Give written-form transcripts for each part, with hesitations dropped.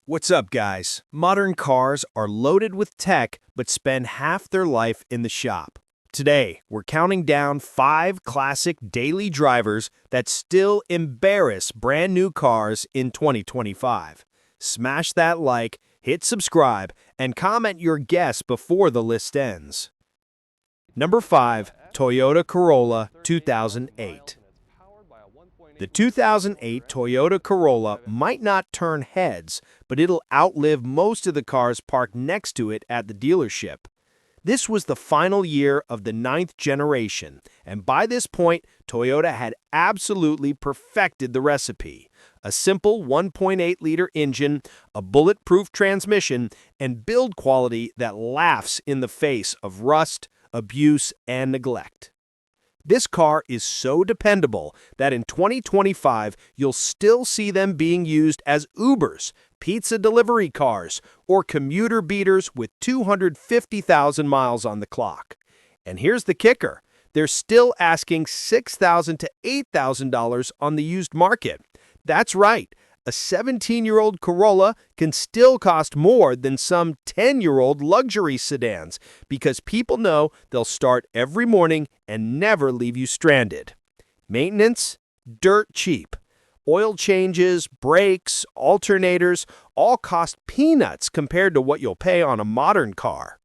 What's up, guys? Modern cars are loaded with tech but spend half their life in the shop. Today, we're counting down 5 classic daily drivers that still embarrass brand new cars in 2025. Smash that like, hit subscribe, and comment your guess before the list ends. Number 5. Toyota Corolla 2008. The 2008 Toyota Corolla might not turn heads, but it'll outlive most of the cars parked next to it at the dealership. This was the final year of the 9th generation, and by this point, Toyota had absolutely perfected the recipe. A simple 1.8-liter engine, a bulletproof transmission, and build quality that laughs in the face of rust, abuse, and neglect. This car is so dependable that in 2025, you'll still see them being used as Ubers, pizza delivery cars, or commuter beaters with 250,000 miles on the clock. And here's the kicker. They're still asking $6,000 to $8,000 on the used market. That's right. A 17-year-old Corolla can still cost more than some 10-year-old luxury sedans because people know they'll start every morning and never leave you stranded. Maintenance? Dirt cheap. Oil changes, brakes, alternators all cost peanuts compared to what you'll pay on a modern car.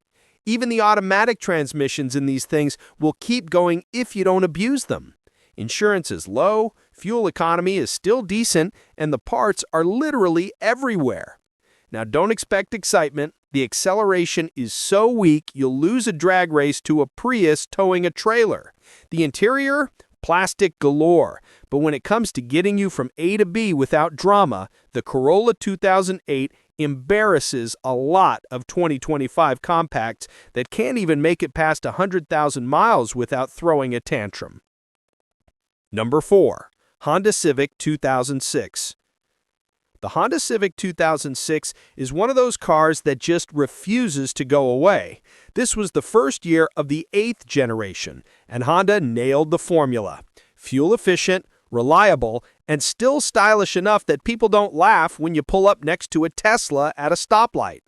Even the automatic transmissions in these things will keep going if you don't abuse them. Insurance is low, fuel economy is still decent, and the parts are literally everywhere. Now, don't expect excitement. The acceleration is so weak you'll lose a drag race to a Prius towing a trailer. The interior? Plastic galore. But when it comes to getting you from A to B without drama, the Corolla 2008 embarrasses a lot of 2025 compacts that can't even make it past 100,000 miles without throwing a tantrum. Number 4. Honda Civic 2006. The Honda Civic 2006 is one of those cars that just refuses to go away. This was the first year of the 8th generation, and Honda nailed the formula. Fuel efficient, reliable, and still stylish enough that people don't laugh when you pull up next to a Tesla at a stoplight.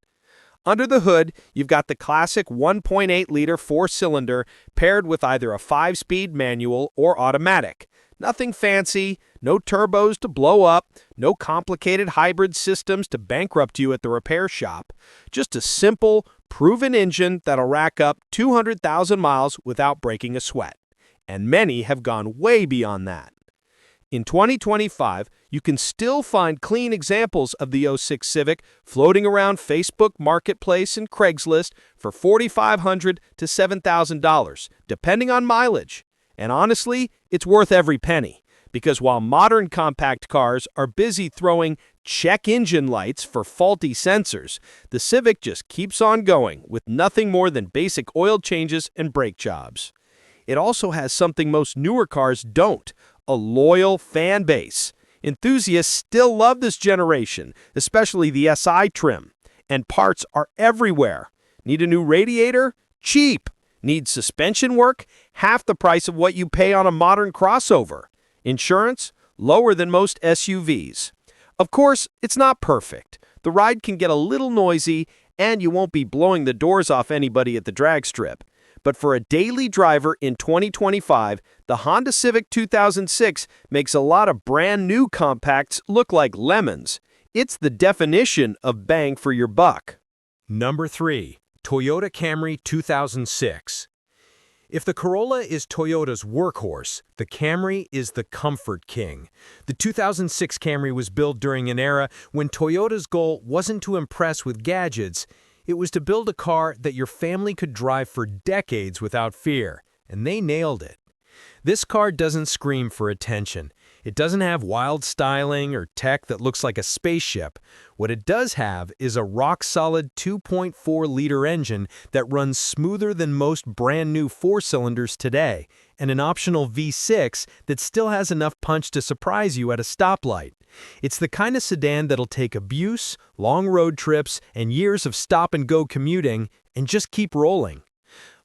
Under the hood, you've got the classic 1.8-liter 4-cylinder paired with either a 5-speed manual or automatic. Nothing fancy, no turbos to blow up, no complicated hybrid systems to bankrupt you at the repair shop. Just a simple, proven engine that'll rack up 200,000 miles without breaking a sweat. And many have gone way beyond that. In 2025, you can still find clean examples of the '06 Civic floating around Facebook Marketplace and Craigslist for $4,500 to $7,000, depending on mileage. And honestly, it's worth every penny, because while modern compact cars are busy throwing check engine lights for faulty sensors, the Civic just keeps on going with nothing more than basic oil changes and brake jobs. It also has something most newer cars don't: a loyal fan base. Enthusiasts still love this generation, especially the SI trim. And parts are everywhere. Need a new radiator? Cheap. Need suspension work? Half the price of what you pay on a modern crossover. Insurance? Lower than most SUVs. Of course, it's not perfect. The ride can get a little noisy, and you won't be blowing the doors off anybody at the drag strip. But for a daily driver in 2025, the Honda Civic 2006 makes a lot of brand new compacts look like lemons. It's the definition of bang for your buck. Number 3. Toyota Camry 2006. If the Corolla is Toyota's workhorse, the Camry is the comfort king. The 2006 Camry was built during an era when Toyota's goal wasn't to impress with gadgets. It was to build a car that your family could drive for decades without fear, and they nailed it. This car doesn't scream for attention. It doesn't have wild styling or tech that looks like a spaceship. What it does have is a rock-solid 2.4-liter engine that runs smoother than most brand-new 4-cylinders today, and an optional V6 that still has enough punch to surprise you at a stoplight. It's the kind of sedan that'll take abuse, long road trips, and years of stop-and-go commuting, and just keep rolling.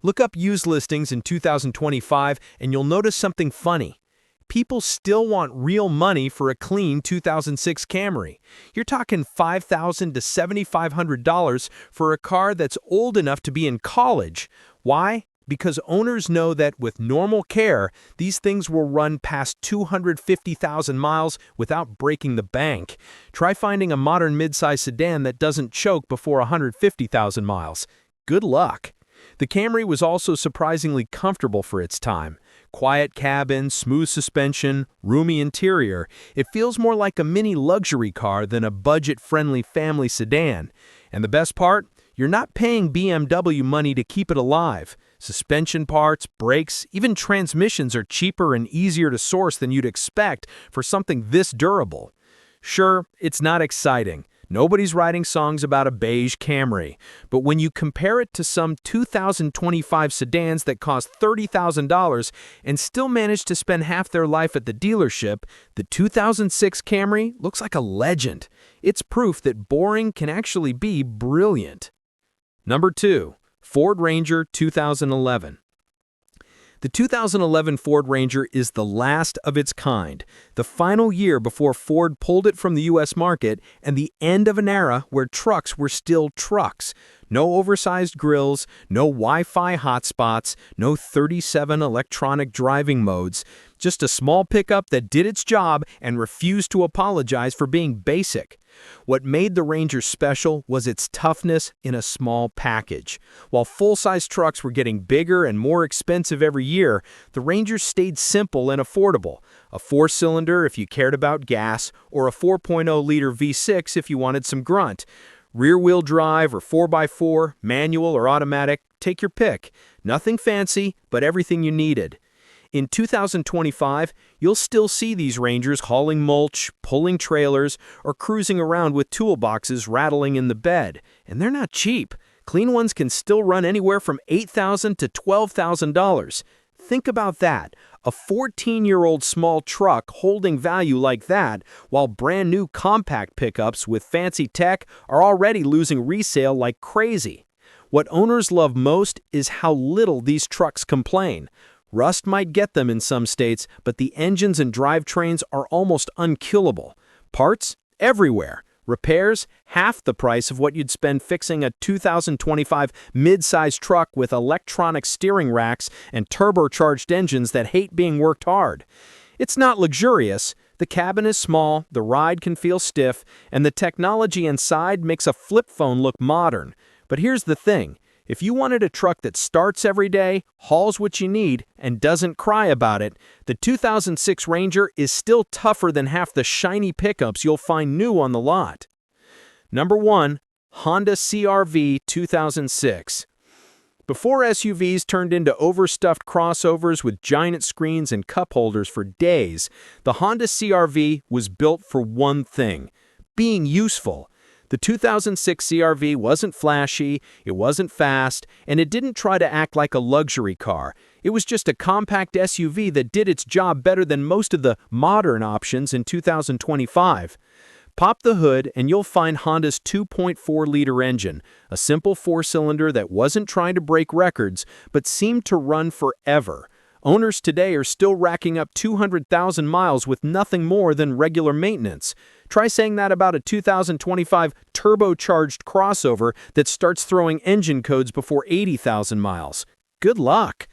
Look up used listings in 2025 and you'll notice something funny. people still want real money for a clean 2006 Camry. You're talking $5,000 to $7,500 for a car that's old enough to be in college. Why? Because owners know that with normal care, these things will run past 250,000 miles without breaking the bank. Try finding a modern midsize sedan that doesn't choke before 150,000 miles. Good luck. The Camry was also surprisingly comfortable for its time. Quiet cabin, smooth suspension, roomy interior. It feels more like a mini luxury car than a budget-friendly family sedan. And the best part? You're not paying BMW money to keep it alive. Suspension parts, brakes, even transmissions are cheaper and easier to source than you'd expect for something this durable. Sure, it's not exciting. Nobody's writing songs about a beige Camry. But when you compare it to some 2025 sedans that cost $30,000 and still manage to spend half their life at the dealership, the 2006 Camry looks like a legend. It's proof that boring can actually be brilliant. Number 2. Ford Ranger 2011. The 2011 Ford Ranger is the last of its kind, the final year before Ford pulled it from the U.S. market and the end of an era where trucks were still trucks. No oversized grills, no Wi-Fi hotspots, no 37 electronic driving modes, just a small pickup that did its job and refused to apologize for being basic. What made the Ranger special was its toughness in a small package. While full-size trucks were getting bigger and more expensive every year, the Ranger stayed simple and affordable. A 4-cylinder if you cared about gas, or a 4.0-liter V6 if you wanted some grunt. Rear-wheel drive or 4x4, manual or automatic, take your pick. Nothing fancy, but everything you needed. In 2025, you'll still see these Rangers hauling mulch, pulling trailers, or cruising around with toolboxes rattling in the bed. And they're not cheap. Clean ones can still run anywhere from $8,000 to $12,000. Think about that. A 14-year-old small truck holding value like that, while brand new compact pickups with fancy tech are already losing resale like crazy. What owners love most is how little these trucks complain. Rust might get them in some states, but the engines and drivetrains are almost unkillable. Parts? Everywhere. Repairs? Half the price of what you'd spend fixing a 2025 mid-size truck with electronic steering racks and turbocharged engines that hate being worked hard. It's not luxurious. The cabin is small, the ride can feel stiff, and the technology inside makes a flip phone look modern. But here's the thing. If you wanted a truck that starts every day, hauls what you need, and doesn't cry about it, the 2006 Ranger is still tougher than half the shiny pickups you'll find new on the lot. Number 1. Honda CR-V 2006. Before SUVs turned into overstuffed crossovers with giant screens and cup holders for days, the Honda CR-V was built for one thing: being useful. The 2006 CR-V wasn't flashy, it wasn't fast, and it didn't try to act like a luxury car. It was just a compact SUV that did its job better than most of the modern options in 2025. Pop the hood and you'll find Honda's 2.4-liter engine, a simple 4-cylinder that wasn't trying to break records, but seemed to run forever. Owners today are still racking up 200,000 miles with nothing more than regular maintenance. Try saying that about a 2025 turbocharged crossover that starts throwing engine codes before 80,000 miles. Good luck!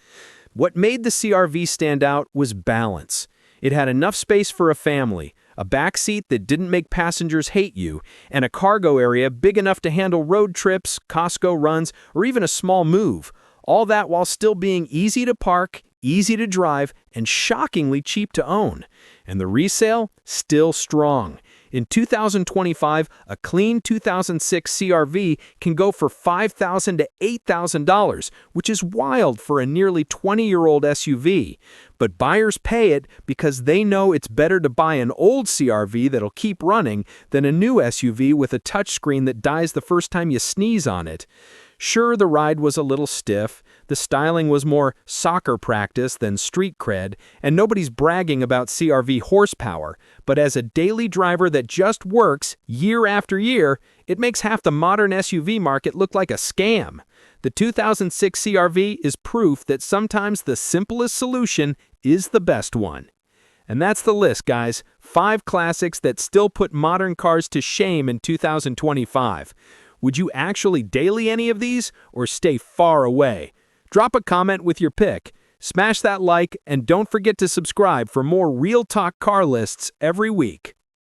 What made the CR-V stand out was balance. It had enough space for a family, a back seat that didn't make passengers hate you, and a cargo area big enough to handle road trips, Costco runs, or even a small move. All that while still being easy to park, easy to drive, and shockingly cheap to own. And the resale? Still strong. In 2025, a clean 2006 CR-V can go for $5,000 to $8,000, which is wild for a nearly 20-year-old SUV. But buyers pay it because they know it's better to buy an old CR-V that'll keep running than a new SUV with a touchscreen that dies the first time you sneeze on it. Sure, the ride was a little stiff, the styling was more soccer practice than street cred, and nobody's bragging about CR-V horsepower, but as a daily driver that just works year after year, it makes half the modern SUV market look like a scam. The 2006 CR-V is proof that sometimes the simplest solution is the best one. And that's the list, guys. 5 classics that still put modern cars to shame in 2025. Would you actually daily any of these, or stay far away? Drop a comment with your pick. Smash that like, and don't forget to subscribe for more real talk car lists every week.